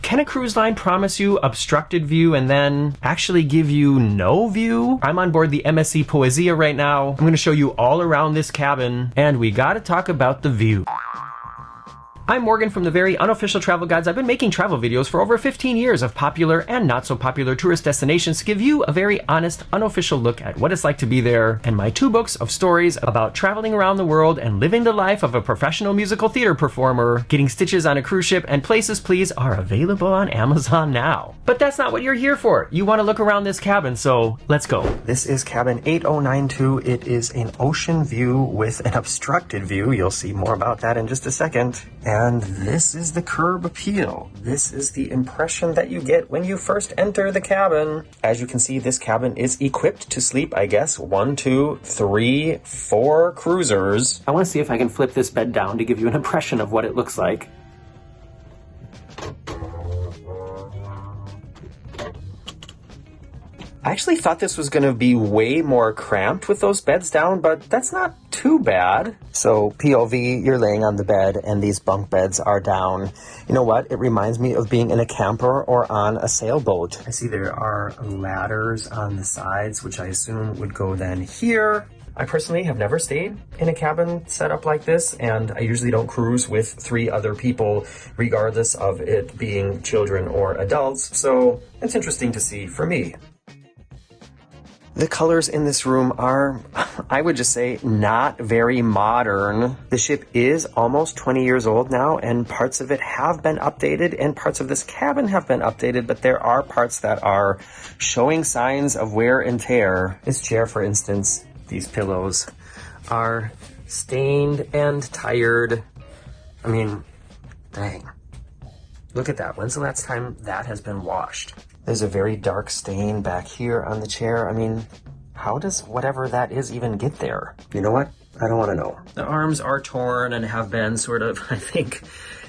Can a cruise line promise you obstructed view and then actually give you no view? I'm on board the MSC Poesia right now. I'm going to show you all around this cabin, and we gotta talk about the view. I'm Morgan from the very unofficial travel guides. I've been making travel videos for over 15 years of popular and not so popular tourist destinations to give you a very honest, unofficial look at what it's like to be there. And my 2 books of stories about traveling around the world and living the life of a professional musical theater performer, getting stitches on a cruise ship, and Places Please are available on Amazon now. But that's not what you're here for. You want to look around this cabin, so let's go. This is cabin 8092. It is an ocean view with an obstructed view. You'll see more about that in just a second. And this is the curb appeal. This is the impression that you get when you first enter the cabin. As you can see, this cabin is equipped to sleep, I guess, 1, 2, 3, 4 cruisers. I want to see if I can flip this bed down to give you an impression of what it looks like. I actually thought this was going to be way more cramped with those beds down, but that's not too bad. So POV, you're laying on the bed and these bunk beds are down. You know what? It reminds me of being in a camper or on a sailboat. I see there are ladders on the sides, which I assume would go then here. I personally have never stayed in a cabin set up like this, and I usually don't cruise with 3 other people, regardless of it being children or adults. So it's interesting to see for me. The colors in this room are, I would just say, not very modern. The ship is almost 20 years old now, and parts of it have been updated, and parts of this cabin have been updated, but there are parts that are showing signs of wear and tear. This chair, for instance, these pillows are stained and tired. I mean, dang. Look at that. When's the last time that has been washed? There's a very dark stain back here on the chair. I mean, how does whatever that is even get there? You know what? I don't want to know. The arms are torn and have been sort of, I think,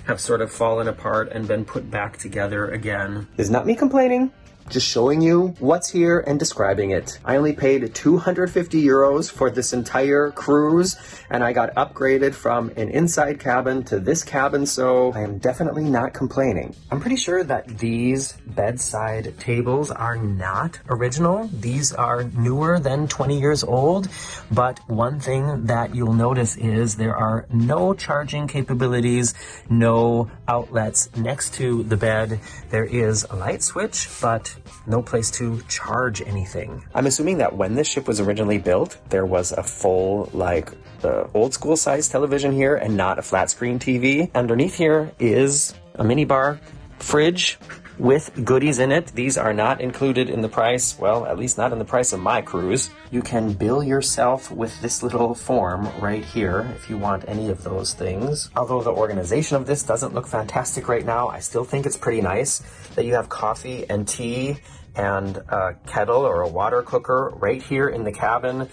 have sort of fallen apart and been put back together again. It's not me complaining. Just showing you what's here and describing it. I only paid 250 euros for this entire cruise, and I got upgraded from an inside cabin to this cabin, so I am definitely not complaining. I'm pretty sure that these bedside tables are not original. These are newer than 20 years old, but one thing that you'll notice is there are no charging capabilities, no outlets next to the bed. There is a light switch, but no place to charge anything. I'm assuming that when this ship was originally built, there was a full, old school size television here and not a flat screen TV. Underneath here is a minibar, fridge with goodies in it. These are not included in the price, well, at least not in the price of my cruise. You can bill yourself with this little form right here if you want any of those things. Although the organization of this doesn't look fantastic right now, I still think it's pretty nice that you have coffee and tea and a kettle or a water cooker right here in the cabin.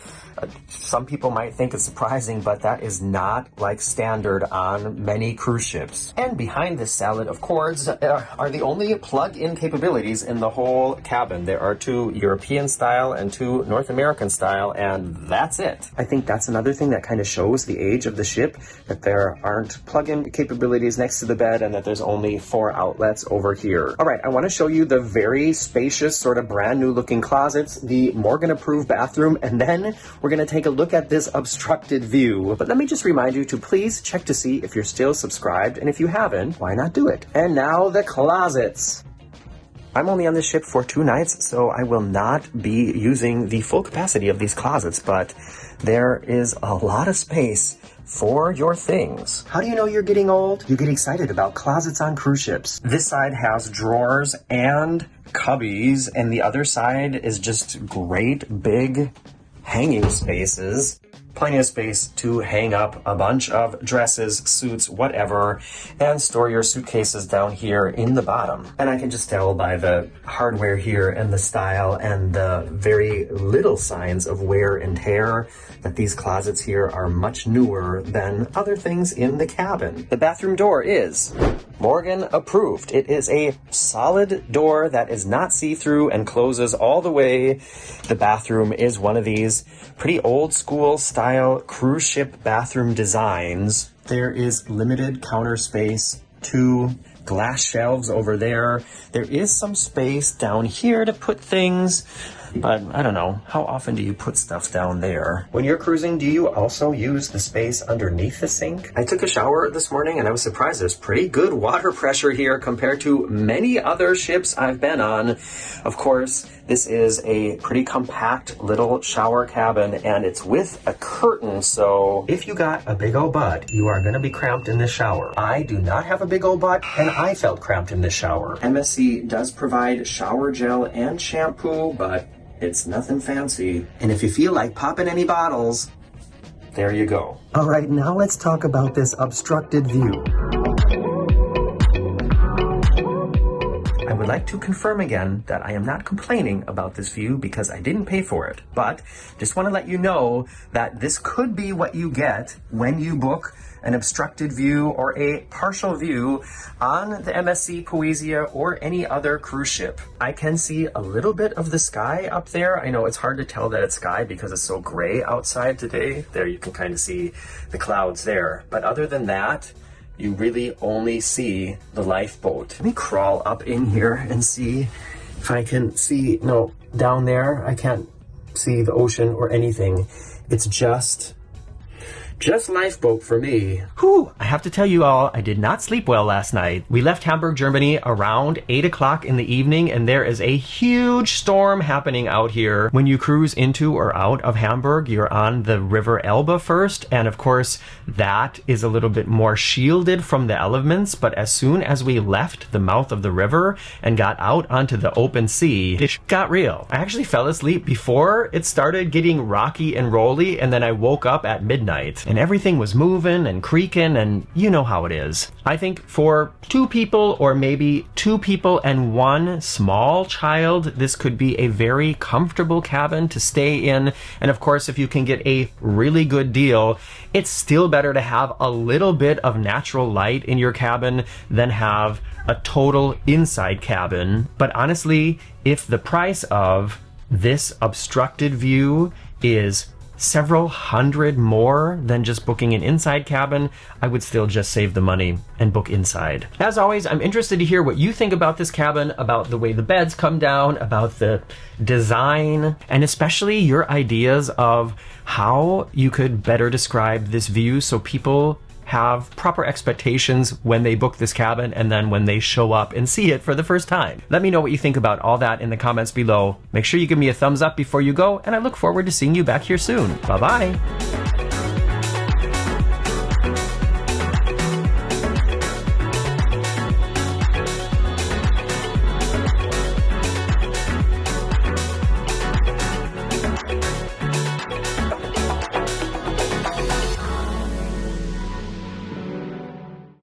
Some people might think it's surprising, but that is not standard on many cruise ships. And behind this salad of cords are the only plug-in capabilities in the whole cabin. There are 2 European style and 2 North American style, and that's it. I think that's another thing that kind of shows the age of the ship, that there aren't plug-in capabilities next to the bed and that there's only 4 outlets over here. All right, I want to show you the very spacious, sort of brand new looking closets, the Morgan approved bathroom, and then we're going to take a look at this obstructed view. But let me just remind you to please check to see if you're still subscribed, and if you haven't, why not do it? And now the closets. I'm only on this ship for 2 nights, so I will not be using the full capacity of these closets, but there is a lot of space for your things. How do you know you're getting old? You get excited about closets on cruise ships. This side has drawers and cubbies, and the other side is just great big hanging spaces. Plenty of space to hang up a bunch of dresses, suits, whatever, and store your suitcases down here in the bottom. And I can just tell by the hardware here and the style and the very little signs of wear and tear that these closets here are much newer than other things in the cabin. The bathroom door is Morgan approved. It is a solid door that is not see-through and closes all the way. The bathroom is one of these pretty old school style cruise ship bathroom designs. There is limited counter space to glass shelves over there. There is some space down here to put things, but I don't know. How often do you put stuff down there? When you're cruising, do you also use the space underneath the sink? I took a shower this morning and I was surprised there's pretty good water pressure here compared to many other ships I've been on. Of course, this is a pretty compact little shower cabin and it's with a curtain, so if you got a big old butt, you are gonna be cramped in this shower. I do not have a big old butt and I felt cramped in this shower. MSC does provide shower gel and shampoo, but it's nothing fancy. And if you feel like popping any bottles, there you go. All right, now let's talk about this obstructed view. I would like to confirm again that I am not complaining about this view because I didn't pay for it, but just want to let you know that this could be what you get when you book an obstructed view or a partial view on the MSC Poesia or any other cruise ship. I can see a little bit of the sky up there. I know it's hard to tell that it's sky because it's so gray outside today. There you can kind of see the clouds there. But other than that, you really only see the lifeboat. Let me crawl up in here and see if I can see, no, down there, I can't see the ocean or anything. It's just lifeboat for me. Whew, I have to tell you all, I did not sleep well last night. We left Hamburg, Germany around 8 o'clock in the evening, and there is a huge storm happening out here. When you cruise into or out of Hamburg, you're on the River Elbe first, and of course, that is a little bit more shielded from the elements, but as soon as we left the mouth of the river and got out onto the open sea, it got real. I actually fell asleep before it started getting rocky and rolly, and then I woke up at midnight. And everything was moving and creaking, and you know how it is. I think for 2 people or maybe 2 people and 1 small child, this could be a very comfortable cabin to stay in. And of course, if you can get a really good deal, it's still better to have a little bit of natural light in your cabin than have a total inside cabin. But honestly, if the price of this obstructed view is several hundred more than just booking an inside cabin, I would still just save the money and book inside. As always, I'm interested to hear what you think about this cabin, about the way the beds come down, about the design, and especially your ideas of how you could better describe this view so people have proper expectations when they book this cabin and then when they show up and see it for the first time. Let me know what you think about all that in the comments below. Make sure you give me a thumbs up before you go, and I look forward to seeing you back here soon. Bye-bye.